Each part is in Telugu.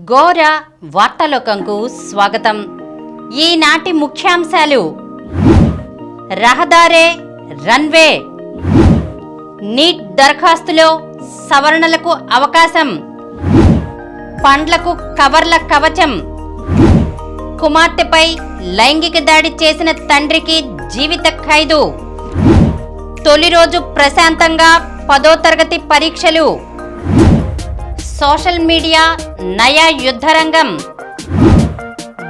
ఘోర వార్తాలోకంకు స్వాగతం. ఈనాటి ముఖ్యాంశాలు: రహదారే రన్వే, నీట్ దరఖాస్తులో సవరణలకు అవకాశం, పండ్లకు కవర్ల కవచం, కుమార్తెపై లైంగిక దాడి చేసిన తండ్రికి జీవిత ఖైదు, తొలి రోజు ప్రశాంతంగా 10వ తరగతి పరీక్షలు, సోషల్ మీడియా నయా యుద్ధరంగం,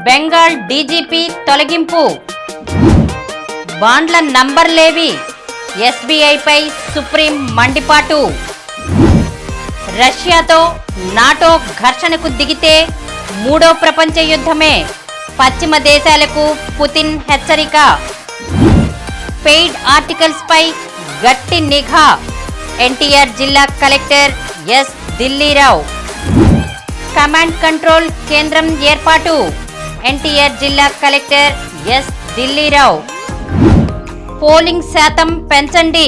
బెంగాల్ డీజీపీ తొలగింపు, బాండ్ల నంబర్లేవి, ఎస్బీఐపై సుప్రీం మండిపాటు, రష్యాతో నాటో ఘర్షణకు దిగితే మూడో ప్రపంచ యుద్ధమే, పశ్చిమ దేశాలకు పుతిన్ హెచ్చరిక, పెయిడ్ ఆర్టికల్స్ పై గట్టి నిఘా, ఎన్టీఆర్ జిల్లా collector S Dilli Rao, command control కేంద్రం ఏర్పాటు, ఎన్టీఆర్ జిల్లా కలెక్టర్ ఎస్ దిల్లీరావు, పోలింగ్ శాతం పెంచండి,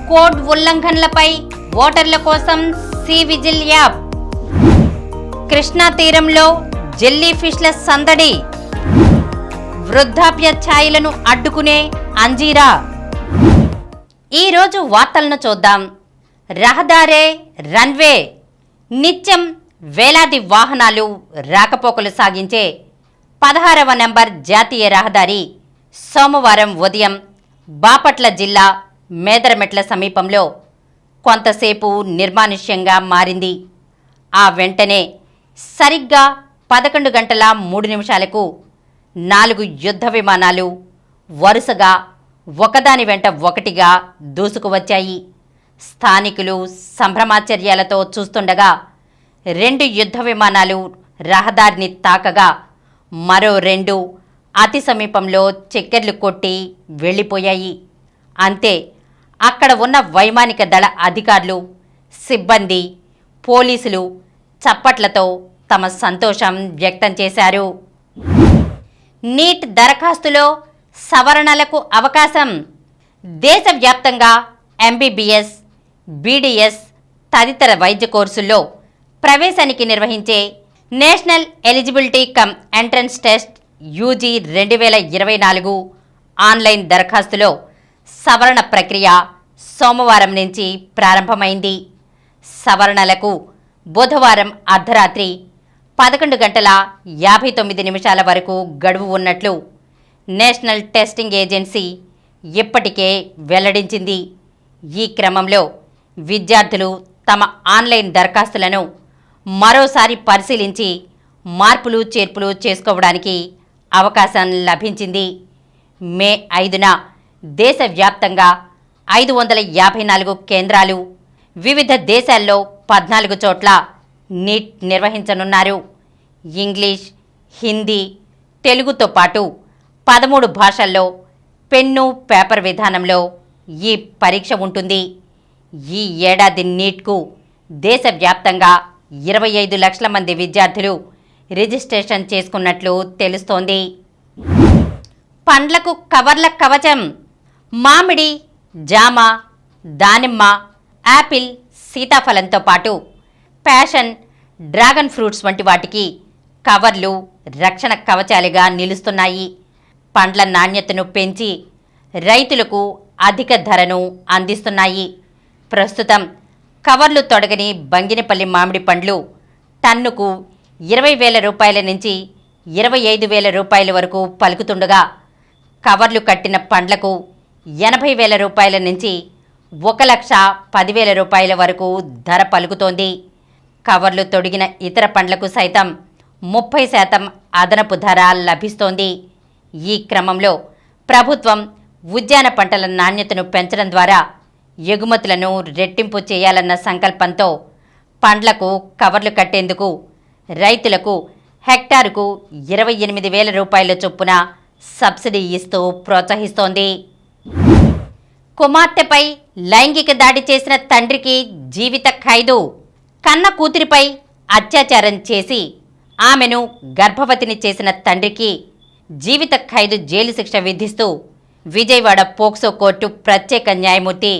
కోడ్ ఉల్లంఘనలపై ఓటర్ల కోసం సి విజిల్ యాప్, కృష్ణా తీరంలో జెల్లీ ఫిష్ల సందడి, వృద్ధాప్య ఛాయలను అడ్డుకునే అంజీరా. ఈరోజు వార్తలను చూద్దాం. రహదారే రన్వే, నిత్యం వేలాది వాహనాలు రాకపోకలు సాగించే 16వ నెంబర్ జాతీయ రహదారి సోమవారం ఉదయం బాపట్ల జిల్లా మేదరమెట్ల సమీపంలో కొంతసేపు నిర్మానుష్యంగా మారింది. ఆ వెంటనే సరిగ్గా 11 గంటల 3 నిమిషాలకు 4 యుద్ధ విమానాలు వరుసగా ఒకదాని వెంట ఒకటిగా దూసుకువచ్చాయి. స్థానికులు సంభ్రమాచర్యాలతో చూస్తుండగా 2 యుద్ధ విమానాలు రహదారిని తాకగా మరో 2 అతి సమీపంలో చక్కెర్లు కొట్టి వెళ్ళిపోయాయి. అంతే, అక్కడ ఉన్న వైమానిక దళ అధికారులు, సిబ్బంది, పోలీసులు చప్పట్లతో తమ సంతోషం వ్యక్తం చేశారు. నీట్ దరఖాస్తులో సవరణలకు అవకాశం. దేశవ్యాప్తంగా ఎంబీబీఎస్, బీడీఎస్ తదితర వైద్య కోర్సుల్లో ప్రవేశానికి నిర్వహించే national eligibility cum entrance test UG 2024 online దరఖాస్తులో సవరణ ప్రక్రియ సోమవారం నుంచి ప్రారంభమైంది. సవరణలకు బుధవారం అర్ధరాత్రి 11 గంటల 59 నిమిషాల వరకు గడువు ఉన్నట్లు నేషనల్ టెస్టింగ్ ఏజెన్సీ ఇప్పటికే వెల్లడించింది. ఈ క్రమంలో విద్యార్థులు తమ ఆన్లైన్ దరఖాస్తులను మరోసారి పరిశీలించి మార్పులు చేర్పులు చేసుకోవడానికి అవకాశం లభించింది. మే 5న దేశవ్యాప్తంగా 554 కేంద్రాలు, వివిధ దేశాల్లో 14 చోట్ల నీట్ నిర్వహించనున్నారు. ఇంగ్లీష్, హిందీ, తెలుగుతో పాటు 13 భాషల్లో పెన్ను పేపర్ విధానంలో ఈ పరీక్ష ఉంటుంది. ఈ ఏడాది నీట్కు దేశవ్యాప్తంగా 25 లక్షల మంది విద్యార్థులు రిజిస్ట్రేషన్ చేసుకున్నట్లు తెలుస్తోంది. పండ్లకు కవర్ల కవచం. మామిడి, జామ, దానిమ్మ, యాపిల్, సీతాఫలంతో పాటు ప్యాషన్, డ్రాగన్ ఫ్రూట్స్ వంటి వాటికి కవర్లు రక్షణ కవచాలుగా నిలుస్తున్నాయి. పండ్ల నాణ్యతను పెంచి రైతులకు అధిక ధరను అందిస్తున్నాయి. ప్రస్తుతం కవర్లు తొడగని బంగినపల్లి మామిడి పండ్లు టన్నుకు 20,000 రూపాయల నుంచి 25,000 రూపాయల వరకు పలుకుతుండగా, కవర్లు కట్టిన పండ్లకు 80,000 రూపాయల నుంచి 1,10,000 రూపాయల వరకు ధర పలుకుతోంది. కవర్లు తొడిగిన ఇతర పండ్లకు సైతం 30% అదనపు ధర లభిస్తోంది. ఈ క్రమంలో ప్రభుత్వం ఉద్యాన పంటల నాణ్యతను పెంచడం ద్వారా ఎగుమతులను రెట్టింపు చేయాలన్న సంకల్పంతో పండ్లకు కవర్లు కట్టేందుకు రైతులకు హెక్టారుకు 28,000 రూపాయల చొప్పున సబ్సిడీ ఇస్తూ ప్రోత్సహిస్తోంది. కుమార్తెపై లైంగిక దాడి చేసిన తండ్రికి జీవిత ఖైదు. కన్న కూతురిపై అత్యాచారం చేసి ఆమెను గర్భవతిని చేసిన తండ్రికి జీవిత ఖైదు జైలు శిక్ష విధిస్తూ విజయవాడ పోక్సో కోర్టు ప్రత్యేక న్యాయమూర్తి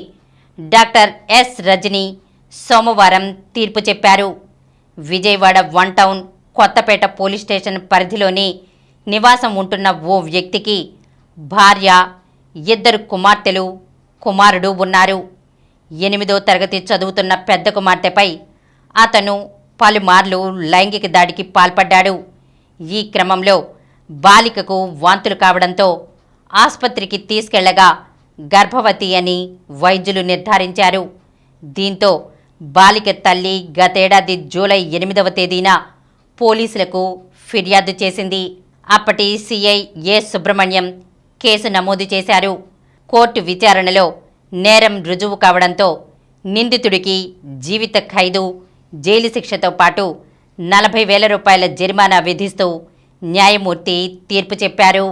డాక్టర్ ఎస్ రజని సోమవారం తీర్పు చెప్పారు. Vijayawada 1 town Kothapeta police station పరిధిలోని నివాసం ఉంటున్న ఓ వ్యక్తికి భార్య, 2 కుమార్తెలు, కుమారుడు ఉన్నారు. 8వ తరగతి చదువుతున్న పెద్ద కుమార్తెపై అతను పలుమార్లు లైంగిక దాడికి పాల్పడ్డాడు. ఈ క్రమంలో బాలికకు వాంతులు కావడంతో ఆసుపత్రికి తీసుకెళ్లగా గర్భవతి అని వైద్యులు నిర్ధారించారు. దీంతో బాలిక తల్లి గతేడాది జూలై 8వ తేదీన పోలీసులకు ఫిర్యాదు చేసింది. అప్పటి సిఐ ఏ సుబ్రహ్మణ్యం కేసు నమోదు చేశారు. కోర్టు విచారణలో నేరం రుజువు కావడంతో నిందితుడికి జీవిత ఖైదు, జైలు శిక్షతో పాటు 40,000 రూపాయల జరిమానా విధిస్తూ న్యాయమూర్తి తీర్పు చెప్పారు.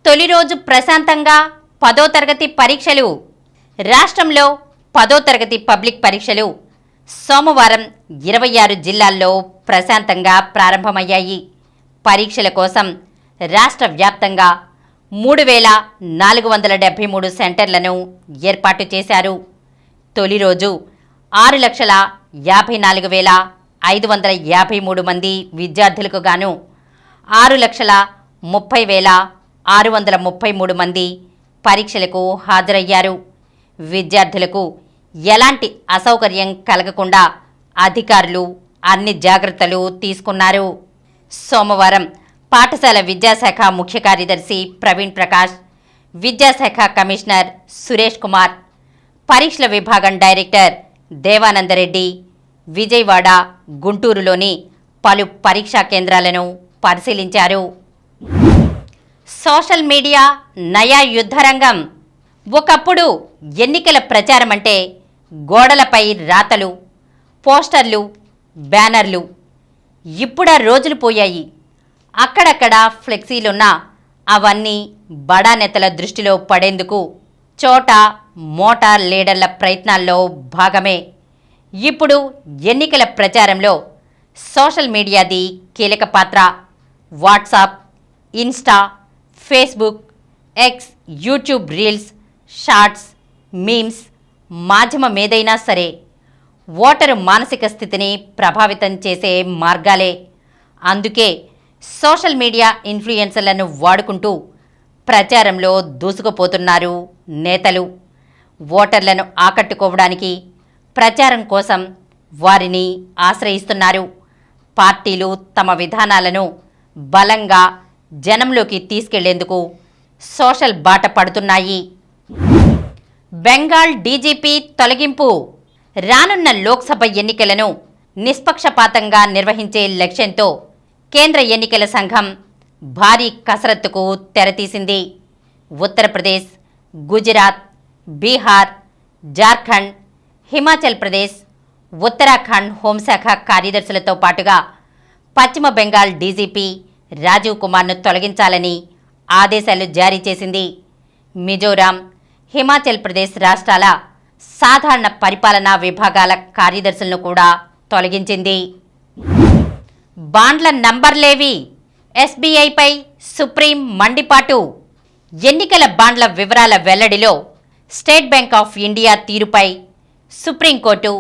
తొలి రోజు ప్రశాంతంగా 10వ తరగతి పరీక్షలు. రాష్ట్రంలో 10వ తరగతి పబ్లిక్ పరీక్షలు సోమవారం 26 జిల్లాల్లో ప్రశాంతంగా ప్రారంభమయ్యాయి. పరీక్షల కోసం రాష్ట్ర వ్యాప్తంగా 3,473 సెంటర్లను ఏర్పాటు చేశారు. తొలి రోజు 6,54,553 మంది విద్యార్థులకు గాను 6,30,633 మంది పరీక్షలకు హాజరయ్యారు. విద్యార్థులకు ఎలాంటి అసౌకర్యం కలగకుండా అధికారులు అన్ని జాగ్రత్తలు తీసుకున్నారు. సోమవారం పాఠశాల విద్యాశాఖ ముఖ్య కార్యదర్శి ప్రవీణ్ ప్రకాష్, విద్యాశాఖ కమిషనర్ సురేష్ కుమార్, పరీక్షల విభాగం డైరెక్టర్ దేవానందరెడ్డి విజయవాడ, గుంటూరులోని పలు పరీక్షా కేంద్రాలను పరిశీలించారు. సోషల్ మీడియా నయా యుద్ధరంగం. ఒకప్పుడు ఎన్నికల ప్రచారం అంటే గోడలపై రాతలు, పోస్టర్లు, బ్యానర్లు. ఇప్పుడా రోజులు పోయాయి. అక్కడక్కడ ఫ్లెక్సీలున్నా అవన్నీ బడా నేతల దృష్టిలో పడేందుకు చోట మోటా లీడర్ల ప్రయత్నాల్లో భాగమే. ఇప్పుడు ఎన్నికల ప్రచారంలో సోషల్ మీడియాది కీలక పాత్ర. WhatsApp, Insta, Facebook, X, YouTube reels, shorts, memes మాధ్యమం ఏదైనా సరే ఓటరు మానసిక స్థితిని ప్రభావితం చేసే మార్గాలే. అందుకే సోషల్ మీడియా ఇన్ఫ్లుయెన్సర్లను వాడుకుంటూ ప్రచారంలో దూసుకుపోతున్నారు నేతలు. ఓటర్లను ఆకట్టుకోవడానికి ప్రచారం కోసం వారిని ఆశ్రయిస్తున్నారు. పార్టీలు తమ విధానాలను బలంగా జనంలోకి తీసుకెళ్లేందుకు సోషల్ బాట పడుతున్నాయి. బెంగాల్ డీజీపీ తొలగింపు. రానున్న లోక్సభ ఎన్నికలను నిష్పక్షపాతంగా నిర్వహించే లక్ష్యంతో కేంద్ర ఎన్నికల సంఘం భారీ కసరత్తుకు తెరతీసింది. ఉత్తరప్రదేశ్, గుజరాత్, బీహార్, జార్ఖండ్, హిమాచల్ ప్రదేశ్, ఉత్తరాఖండ్ హోంశాఖ కార్యదర్శులతో పాటుగా పశ్చిమ బెంగాల్ డీజీపీ రాజీవ్ కుమార్ను తొలగించాలని ఆదేశాలు జారీ చేసింది. మిజోరాం, హిమాచల్ ప్రదేశ్ రాష్ట్రాల సాధారణ పరిపాలనా విభాగాల కార్యదర్శులను కూడా తొలగించింది. బాండ్ల నంబర్లేవి. ఎస్బీఐపై సుప్రీం మండిపాటు. ఎన్నికల బాండ్ల వివరాల వెల్లడిలో స్టేట్ బ్యాంక్ ఆఫ్ ఇండియా తీరుపై సుప్రీంకోర్టు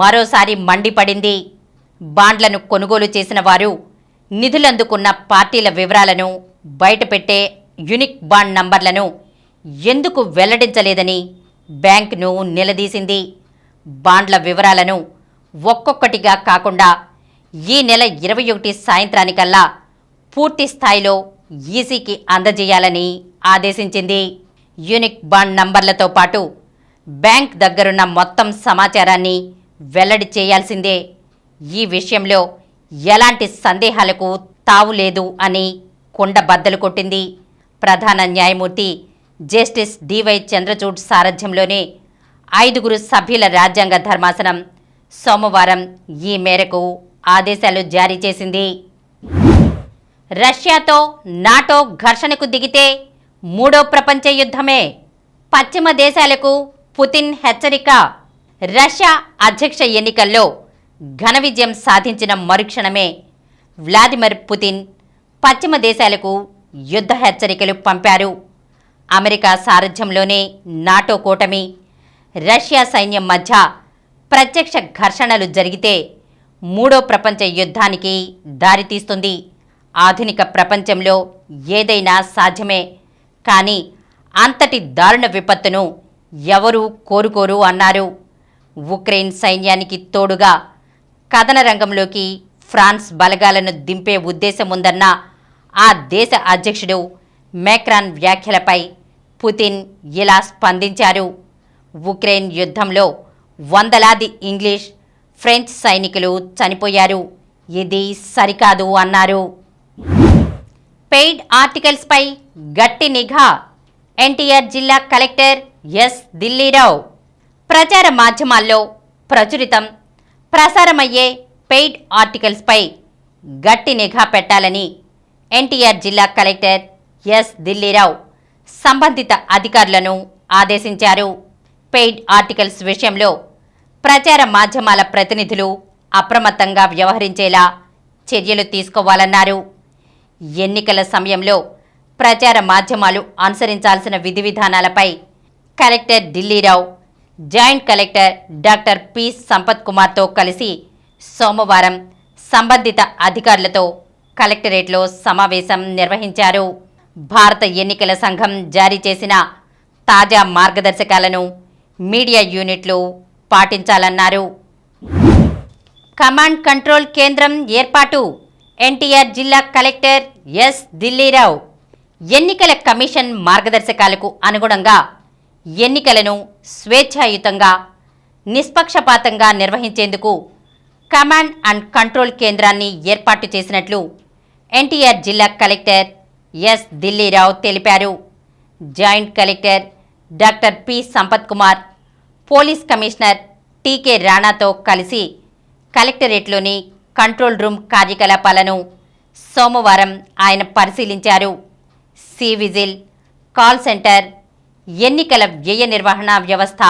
మరోసారి మండిపడింది. బాండ్లను కొనుగోలు చేసిన వారు నిధులందుకున్న పార్టీల వివరాలను బయటపెట్టే యూనిక్ బాండ్ నంబర్లను ఎందుకు వెల్లడించలేదని బ్యాంకును నిలదీసింది. బాండ్ల వివరాలను ఒక్కొక్కటిగా కాకుండా ఈ నెల 21 సాయంత్రానికల్లా పూర్తి స్థాయిలో ఈసీకి అందజేయాలని ఆదేశించింది. యూనిక్ బాండ్ నంబర్లతో పాటు బ్యాంక్ దగ్గరున్న మొత్తం సమాచారాన్ని వెల్లడి చేయాల్సిందే. ఈ విషయంలో ఎలాంటి సందేహాలకు తావులేదు అని కుండబద్దలు కొట్టింది. ప్రధాన న్యాయమూర్తి జస్టిస్ డివై చంద్రచూడ్ సారథ్యంలోని 5 సభ్యుల రాజ్యాంగ ధర్మాసనం సోమవారం ఈ మేరకు ఆదేశాలు జారీ చేసింది. రష్యాతో నాటో ఘర్షణకు దిగితే 3వ ప్రపంచ యుద్ధమే. పశ్చిమ దేశాలకు పుతిన్ హెచ్చరిక. రష్యా అధ్యక్ష ఎన్నికల్లో ఘన విజయం సాధించిన మరుక్షణమే వ్లాదిమిర్ పుతిన్ పశ్చిమ దేశాలకు యుద్ధ హెచ్చరికలు పంపారు. అమెరికా సారథ్యంలోనే నాటో కూటమి రష్యా సైన్యం మధ్య ప్రత్యక్ష ఘర్షణలు జరిగితే మూడో ప్రపంచ యుద్ధానికి దారితీస్తుంది. ఆధునిక ప్రపంచంలో ఏదైనా సాధ్యమే, కానీ అంతటి దారుణ విపత్తును ఎవరూ కోరుకోరు అన్నారు. ఉక్రెయిన్ సైన్యానికి తోడుగా కథన రంగంలోకి ఫ్రాన్స్ బలగాలను దింపే ఉద్దేశం ఉందన్న ఆ దేశ అధ్యక్షుడు మేక్రాన్ వ్యాఖ్యలపై పుతిన్ ఇలా స్పందించారు. ఉక్రెయిన్ యుద్ధంలో వందలాది ఇంగ్లీష్, ఫ్రెంచ్ సైనికులు చనిపోయారు. ఇది సరికాదు అన్నారు. పెయిడ్ ఆర్టికల్స్పై గట్టి నిఘా. ఎన్టీఆర్ జిల్లా కలెక్టర్ ఎస్ దిల్లీరావు. ప్రచార మాధ్యమాల్లో ప్రసారమయ్యే పెయిడ్ ఆర్టికల్స్పై గట్టి నిఘా పెట్టాలని ఎన్టీఆర్ జిల్లా కలెక్టర్ ఎస్ దిల్లీరావు సంబంధిత అధికారులను ఆదేశించారు. పెయిడ్ ఆర్టికల్స్ విషయంలో ప్రచార మాధ్యమాల ప్రతినిధులు అప్రమత్తంగా వ్యవహరించేలా చర్యలు తీసుకోవాలన్నారు. ఎన్నికల సమయంలో ప్రచార మాధ్యమాలు అనుసరించాల్సిన విధి విధానాలపై collector Dilli Rao joint collector doctor P Sampath కుమార్తో కలిసి సోమవారం సంబంధిత అధికారులతో కలెక్టరేట్లో సమావేశం నిర్వహించారు. భారత ఎన్నికల సంఘం జారీ చేసిన తాజా మార్గదర్శకాలను మీడియా యూనిట్లు పాటించాలన్నారు. కమాండ్ కంట్రోల్ కేంద్రం ఏర్పాటు. ఎన్టీఆర్ జిల్లా కలెక్టర్ ఎస్ దిల్లీరావు. ఎన్నికల కమిషన్ మార్గదర్శకాలకు అనుగుణంగా ఎన్నికలను స్వేచ్ఛాయుతంగా, నిష్పక్షపాతంగా నిర్వహించేందుకు కమాండ్ అండ్ కంట్రోల్ కేంద్రాన్ని ఏర్పాటు చేసినట్లు ఎన్టీఆర్ జిల్లా కలెక్టర్ ఎస్ దిల్లీరావు తెలిపారు. Joint collector doctor P Sampath Kumar, police commissioner TK రాణాతో కలిసి కలెక్టరేట్లోని కంట్రోల్ రూమ్ కార్యకలాపాలను సోమవారం ఆయన పరిశీలించారు. సి విజిల్, కాల్ సెంటర్, ఎన్నికల వ్యయ నిర్వహణ వ్యవస్థ,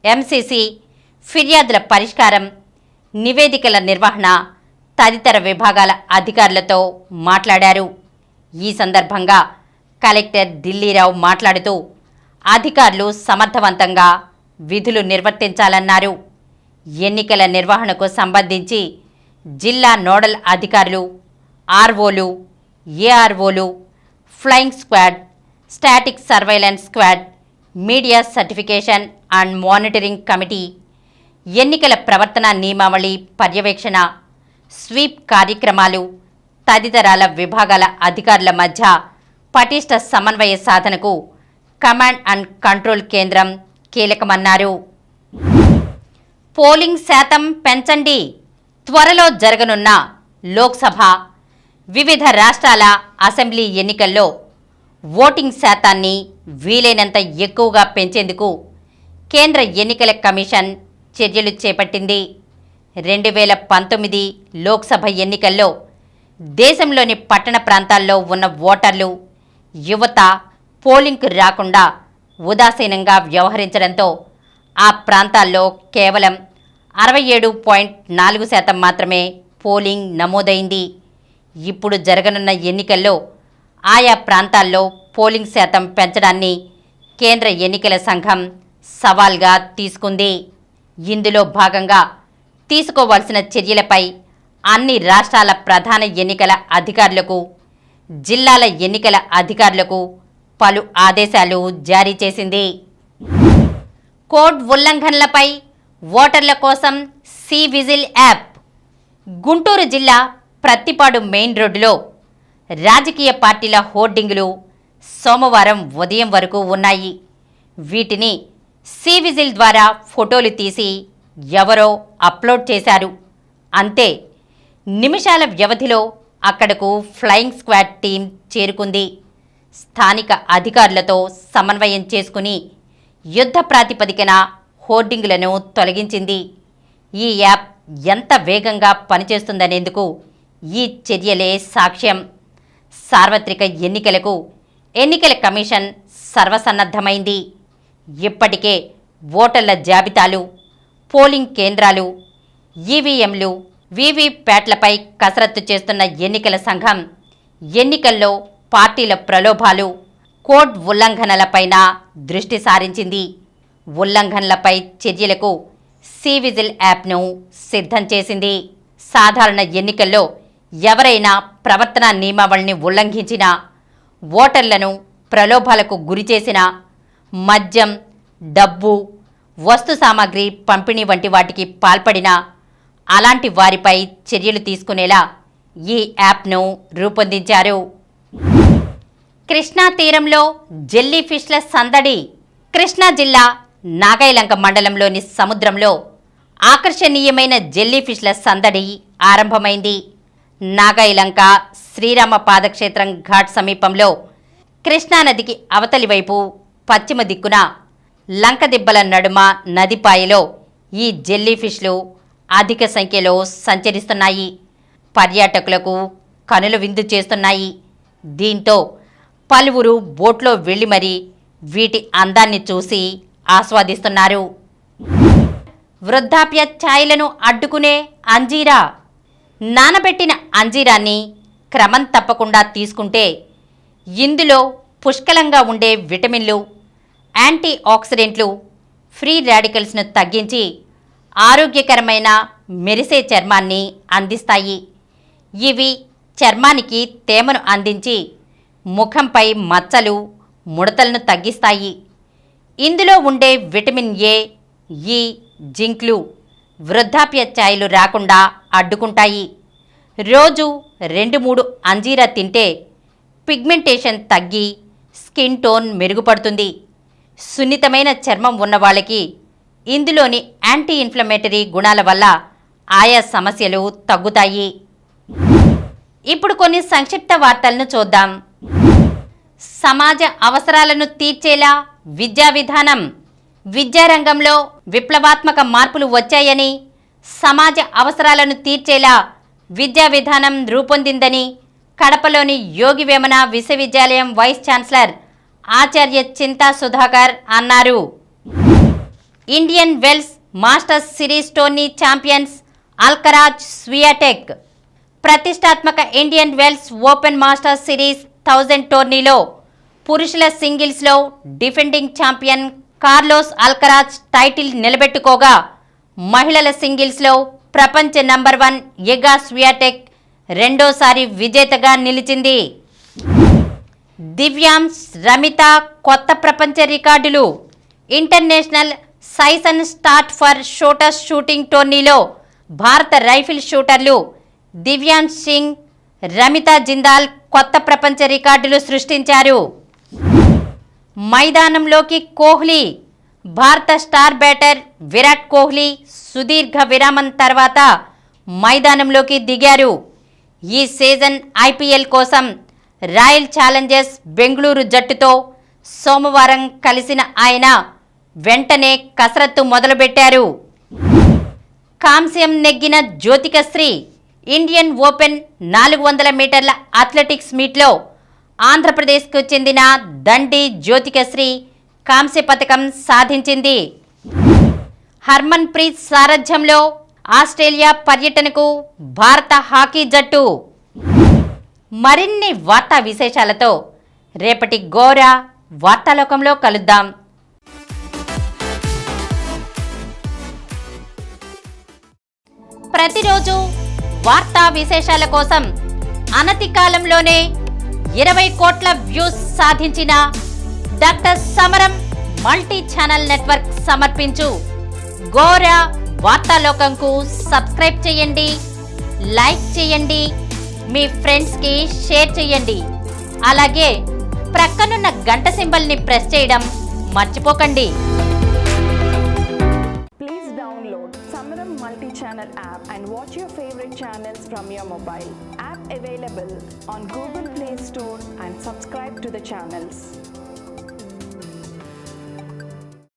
ఎంసీసీ, ఫిర్యాదుల పరిష్కారం, నివేదికల నిర్వహణ తదితర విభాగాల అధికారులతో మాట్లాడారు. ఈ సందర్భంగా కలెక్టర్ ఢిల్లీరావు మాట్లాడుతూ అధికారులు సమర్థవంతంగా విధులు నిర్వర్తించాలన్నారు. ఎన్నికల నిర్వహణకు సంబంధించి జిల్లా నోడల్ అధికారులు, ఆర్ఓలు, ఏఆర్ఓలు, flying squad, static surveillance squad, media certification and monitoring committee, ఎన్నికల ప్రవర్తన నియమావళి పర్యవేక్షణ, స్వీప్ కార్యక్రమాలు తదితరాల విభాగాల అధికారుల మధ్య పటిష్ట సమన్వయ సాధనకు కమాండ్ అండ్ కంట్రోల్ కేంద్రం కీలకమన్నారు. పోలింగ్ శాతం పెంచండి. త్వరలో జరగనున్న లోక్సభ, వివిధ రాష్ట్రాల అసెంబ్లీ ఎన్నికల్లో ఓటింగ్ శాతాన్ని వీలైనంత ఎక్కువగా పెంచేందుకు కేంద్ర ఎన్నికల కమిషన్ చర్యలు చేపట్టింది. 2019 లోక్సభ ఎన్నికల్లో దేశంలోని పట్టణ ప్రాంతాల్లో ఉన్న ఓటర్లు, యువత పోలింగ్కు రాకుండా ఉదాసీనంగా వ్యవహరించడంతో ఆ ప్రాంతాల్లో కేవలం 67.4% మాత్రమే పోలింగ్ నమోదైంది. ఇప్పుడు జరగనున్న ఎన్నికల్లో ఆయా ప్రాంతాల్లో పోలింగ్ శాతం పెంచడాన్ని కేంద్ర ఎన్నికల సంఘం సవాల్గా తీసుకుంది. ఇందులో భాగంగా తీసుకోవాల్సిన చర్యలపై అన్ని రాష్ట్రాల ప్రధాన ఎన్నికల అధికారులకు, జిల్లాల ఎన్నికల అధికారులకు పలు ఆదేశాలు జారీ చేసింది. కోడ్ ఉల్లంఘనలపై ఓటర్ల కోసం సి విజిల్ యాప్. గుంటూరు జిల్లా ప్రత్తిపాడు మెయిన్ రోడ్డులో రాజకీయ పార్టీల హోర్డింగులు సోమవారం ఉదయం వరకు ఉన్నాయి. వీటిని సి విజిల్ ద్వారా ఫోటోలు తీసి ఎవరో అప్లోడ్ చేశారు. అంతే, నిమిషాల వ్యవధిలో అక్కడకు ఫ్లయింగ్ స్క్వాడ్ టీం చేరుకుంది. స్థానిక అధికారులతో సమన్వయం చేసుకుని యుద్ధ ప్రాతిపదికన హోర్డింగులను తొలగించింది. ఈ యాప్ ఎంత వేగంగా పనిచేస్తుందనేందుకు ఈ చర్యలే సాక్ష్యం. సార్వత్రిక ఎన్నికలకు ఎన్నికల కమిషన్ సర్వసన్నద్ధమైంది. ఇప్పటికే ఓటర్ల జాబితాలు, పోలింగ్ కేంద్రాలు, ఈవీఎంలు, వీవీప్యాట్లపై కసరత్తు చేస్తున్న ఎన్నికల సంఘం ఎన్నికల్లో పార్టీల ప్రలోభాలు, కోడ్ ఉల్లంఘనలపైన దృష్టి సారించింది. ఉల్లంఘనలపై చర్యలకు సి విజిల్ యాప్ను సిద్ధం చేసింది. సాధారణ ఎన్నికల్లో ఎవరైనా ప్రవర్తనా నియమావళిని ఉల్లంఘించినా, ఓటర్లను ప్రలోభాలకు గురిచేసినా, మద్యం, డబ్బు, వస్తు సామాగ్రి పంపిణీ వంటి వాటికి పాల్పడినా అలాంటి వారిపై చర్యలు తీసుకునేలా ఈ యాప్ను రూపొందించారు. కృష్ణా తీరంలో జెల్లీ ఫిష్ల సందడి. కృష్ణా జిల్లా నాగాయలంక మండలంలోని సముద్రంలో ఆకర్షణీయమైన జెల్లీ ఫిష్ల సందడి ఆరంభమైంది. నాగాయలంక శ్రీరామ పాదక్షేత్రం ఘాట్ సమీపంలో కృష్ణానదికి అవతలి వైపు పశ్చిమ దిక్కున లంకదిబ్బల నడుమ నదిపాయలో ఈ జెల్లీ ఫిష్లు అధిక సంఖ్యలో సంచరిస్తున్నాయి. పర్యాటకులకు కనుల విందు చేస్తున్నాయి. దీంతో పలువురు బోట్లో వెళ్లి మరీ వీటి అందాన్ని చూసి ఆస్వాదిస్తున్నారు. వృద్ధాప్య ఛాయలను అడ్డుకునే అంజీరా. నానబెట్టిన అంజీరాన్ని క్రమం తప్పకుండా తీసుకుంటే ఇందులో పుష్కలంగా ఉండే విటమిన్లు, యాంటీ ఆక్సిడెంట్లు, ఫ్రీ రాడికల్స్ను తగ్గించి ఆరోగ్యకరమైన మెరిసే చర్మాన్ని అందిస్తాయి. ఇవి చర్మానికి తేమను అందించి ముఖంపై మచ్చలు, ముడతలను తగ్గిస్తాయి. ఇందులో ఉండే విటమిన్ ఏ, ఈ, జింక్లు వృద్ధాప్య ఛాయలు రాకుండా అడ్డుకుంటాయి. రోజు 2-3 అంజీరా తింటే పిగ్మెంటేషన్ తగ్గి స్కిన్ టోన్ మెరుగుపడుతుంది. సున్నితమైన చర్మం ఉన్నవాళ్ళకి ఇందులోని యాంటీ ఇన్ఫ్లమేటరీ గుణాల వల్ల ఆయా సమస్యలు తగ్గుతాయి. ఇప్పుడు కొన్ని సంక్షిప్త వార్తలను చూద్దాం. సమాజ అవసరాలను తీర్చేలా విద్యా విధానం. విద్యారంగంలో విప్లవాత్మక మార్పులు వచ్చాయని, సమాజ అవసరాలను తీర్చేలా విద్యా విధానం రూపొందిందని కడపలోని యోగి వేమన విశ్వవిద్యాలయం వైస్ ఛాన్సలర్ ఆచార్య చింతా సుధాకర్ అన్నారు. Indian Wells Masters series tourney champions Alcaraz Swiatek. ప్రతిష్టాత్మక Indian Wells Open Masters series 1000 టోర్నీలో పురుషుల సింగిల్స్లో defending champion Carlos Alcaraz title నిలబెట్టుకోగా, మహిళల సింగిల్స్లో ప్రపంచ నంబర్ 1 ఇగా స్వియాటెక్ రెండోసారి విజేతగా నిలిచింది. దివ్యాంశ్, రమిత కొత్త ప్రపంచ రికార్డులు. International season start for shooters shooting టోర్నీలో భారత రైఫిల్ షూటర్లు దివ్యాంశ్ సింగ్, రమిత జిందాల్ కొత్త ప్రపంచ రికార్డులు సృష్టించారు. మైదానంలోకి కోహ్లీ. భారత స్టార్ బ్యాటర్ విరాట్ కోహ్లీ సుదీర్ఘ విరామం తర్వాత మైదానంలోకి దిగారు. ఈ సీజన్ ఐపీఎల్ కోసం రాయల్ ఛాలెంజర్స్ బెంగళూరు జట్టుతో సోమవారం కలిసిన ఆయన వెంటనే కసరత్తు మొదలుపెట్టారు. కాంస్యం నెగ్గిన జ్యోతికశ్రీ. ఇండియన్ ఓపెన్ 400 మీటర్ల అథ్లెటిక్స్ మీట్లో ఆంధ్రప్రదేశ్కు చెందిన దండి జ్యోతికశ్రీ కాంస్య పతకం సాధించింది. హర్మన్ ప్రీత్ సారథ్యంలో ఆస్ట్రేలియా పర్యటనకు భారత హాకీ జట్టు. మరిన్ని వార్తా విశేషాలతో రేపటి గోరా వార్తాలోకంలో కలుద్దాం. ప్రతిరోజు వార్తా విశేషాల కోసం అనతి కాలంలోనే 20 కోట్ల వ్యూస్ సాధించిన డాక్టర్ సమరం మల్టీ ఛానల్ నెట్వర్క్ సమర్పించు గోరా వార్తాలోకంకు సబ్స్క్రైబ్ చేయండి, లైక్ చేయండి, మీ ఫ్రెండ్స్కి షేర్ చేయండి. అలాగే ప్రక్కనున్న గంట సింబల్ని ప్రెస్ చేయడం మర్చిపోకండి. Please download Samaram multi-channel app and watch your favorite channels from your mobile. App available on Google Play Store and subscribe to the channels.